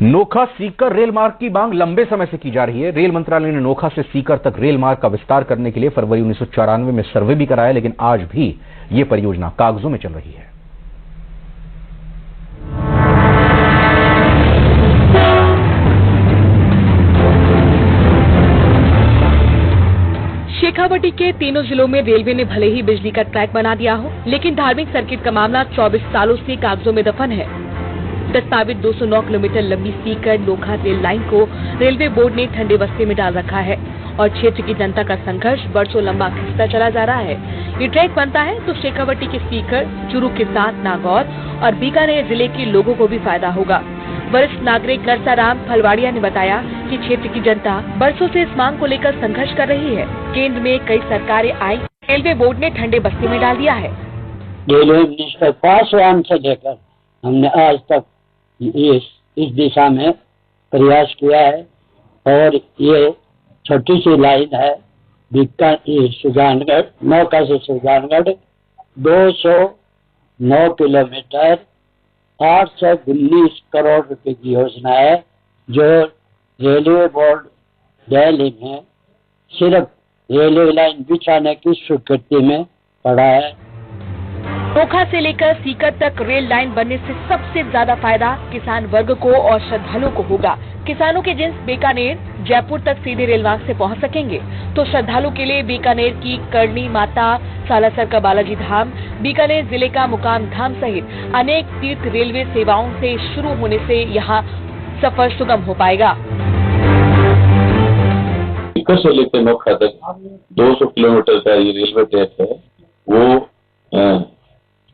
Nokha Sikar rail मार्ग की मांग लंबे समय से की जा रही है। रेल मंत्रालय ने नोखा से सीकर तक रेल मार्ग का विस्तार करने के लिए फरवरी 1994 में सर्वे भी कराया, लेकिन आज भी ये परियोजना कागजों में चल रही है। शेखावटी के तीनों जिलों में रेलवे ने भले ही बिजली का ट्रैक बना दिया हो, लेकिन धार्मिक सर्किट का मामला 24 सालों से कागजों में दफन है। प्रस्तावित 209 किलोमीटर लंबी सीकर नोखा रेल लाइन को रेलवे बोर्ड ने ठंडे बस्ते में डाल रखा है और क्षेत्र की जनता का संघर्ष बरसों लंबा खिंचता चला जा रहा है। ये ट्रैक बनता है तो शेखावटी के सीकर, चुरू के साथ नागौर और बीकानेर जिले के लोगों को भी फायदा होगा। वरिष्ठ नागरिक नरसाराम फलवाड़िया ने बताया कि क्षेत्र की जनता बरसों से इस मांग को लेकर संघर्ष कर रही है। केंद्र में कई सरकारें आई, रेलवे बोर्ड ने ठंडे बस्ते में डाल दिया है। रेलवे मिनिस्टर पासवान से लेकर हमने आज तक इस दिशा में प्रयास किया है और ये छोटी सी लाइन है सुजानगढ़, नौका से सुजानगढ़ 209 किलोमीटर 819 करोड़ रुपए की योजना है, जो रेलवे बोर्ड दिल्ली में सिर्फ रेलवे लाइन बिछाने की स्वीकृति में पड़ा है। नोखा से लेकर सीकर तक रेल लाइन बनने से सबसे ज्यादा फायदा किसान वर्ग को और श्रद्धालुओं को होगा। किसानों के जिन्स बीकानेर, जयपुर तक सीधे रेल मार्ग से पहुंच सकेंगे, तो श्रद्धालु के लिए बीकानेर की करणी माता, सालासर का बालाजी धाम, बीकानेर जिले का मुकाम धाम सहित अनेक तीर्थ रेलवे सेवाओं से शुरू होने से यहाँ सफर सुगम हो पाएगा। सीकर से लेकर नोखा तक 200 किलोमीटर का ये रेलवे ट्रैक है, वो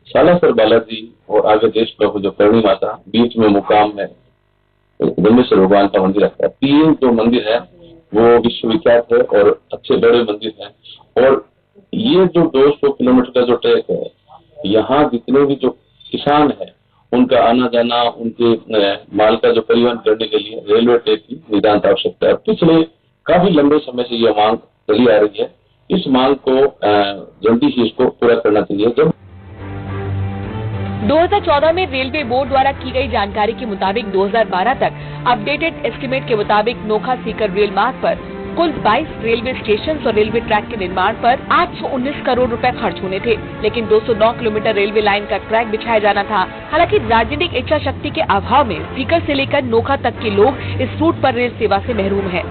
सालासर बालाजी और आगे देश प्रभु जो करणी माता, बीच में मुकाम है ब्रह्मेश्वर भगवान का मंदिर है। 3 जो मंदिर है वो विश्वविख्यात है और अच्छे बड़े मंदिर हैं। और ये जो 200 किलोमीटर का जो ट्रैक है, यहाँ जितने भी जो किसान है उनका आना जाना, उनके माल का जो परिवहन करने के लिए रेलवे ट्रैक की नितांत आवश्यकता है। पिछले काफी लंबे समय से यह मांग चली आ रही है। इस मांग को जल्दी से इसको पूरा करना चाहिए। जब 2014 में रेलवे बोर्ड द्वारा की गई जानकारी के मुताबिक 2012 तक अपडेटेड एस्टीमेट के मुताबिक नोखा सीकर रेल मार्ग पर कुल 22 रेलवे स्टेशन और रेलवे ट्रैक के निर्माण पर 819 करोड़ रुपए खर्च होने थे, लेकिन 209 किलोमीटर रेलवे लाइन का ट्रैक बिछाया जाना था। हालांकि राजनीतिक इच्छा शक्ति के अभाव में सीकर से लेकर नोखा तक के लोग इस रूट पर रेल सेवा से महरूम हैं।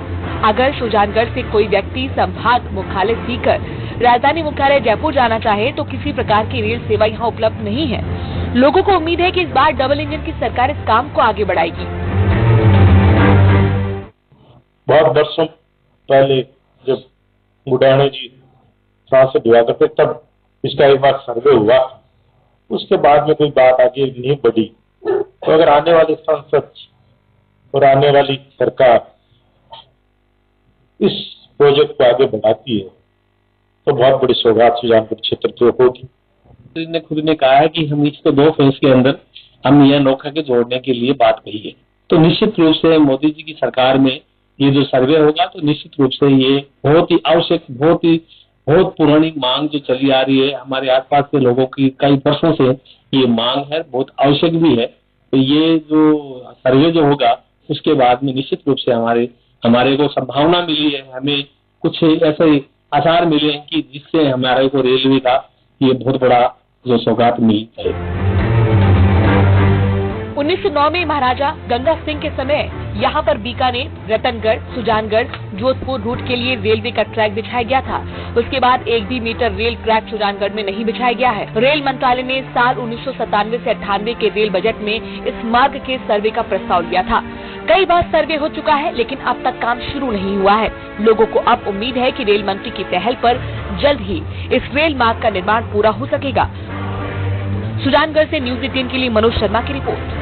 अगर सुजानगढ़ से कोई व्यक्ति संभाग मुख्यालय सीकर राजधानी मुख्यालय जयपुर जाना चाहे तो किसी प्रकार की रेल सेवा यहाँ उपलब्ध नहीं है। लोगों को उम्मीद है कि इस बार डबल इंजन की सरकार इस काम को आगे बढ़ाएगी। बहुत वर्षों पहले जब मुडाणे जी सांसद हुआ करते तब इसका एक बार सर्वे हुआ, उसके बाद में कोई बात आगे नहीं बढ़ी। तो अगर आने वाले सांसद और आने वाली सरकार इस प्रोजेक्ट को आगे बढ़ाती है तो बहुत बड़ी सौगात सुजानगढ़ क्षेत्र को होगी। ने खुद ने कहा है कि हम इसको 2 फेज के अंदर हम यह नोखा के जोड़ने के लिए बात कही है। तो निश्चित रूप से मोदी जी की सरकार में ये जो सर्वे होगा तो निश्चित रूप से ये बहुत ही आवश्यक, बहुत पुरानी मांग जो चली आ रही है, हमारे आसपास के लोगों की कई वर्षों से ये मांग है, बहुत आवश्यक भी है। तो ये जो सर्वे जो होगा उसके बाद में निश्चित रूप से हमारे को संभावना मिली है, हमें कुछ ऐसे आसार मिले हैं कि जिससे हमारे को रेलवे का ये बहुत बड़ा जो सौगात मिली है। 1909 में महाराजा गंगा सिंह के समय यहाँ पर बीकानेर, रतनगढ़, सुजानगढ़, जोधपुर रूट के लिए रेलवे का ट्रैक बिछाया गया था। उसके बाद 1 भी मीटर रेल ट्रैक सुजानगढ़ में नहीं बिछाया गया है। रेल मंत्रालय ने साल 1997 से 98 के रेल बजट में इस मार्ग के सर्वे का प्रस्ताव लिया था। कई बार सर्वे हो चुका है, लेकिन अब तक काम शुरू नहीं हुआ है। लोगों को अब उम्मीद है कि रेल मंत्री की पहल पर जल्द ही इस रेल मार्ग का निर्माण पूरा हो सकेगा। सुजानगढ़ से न्यूज़ 18 के लिए मनोज शर्मा की रिपोर्ट।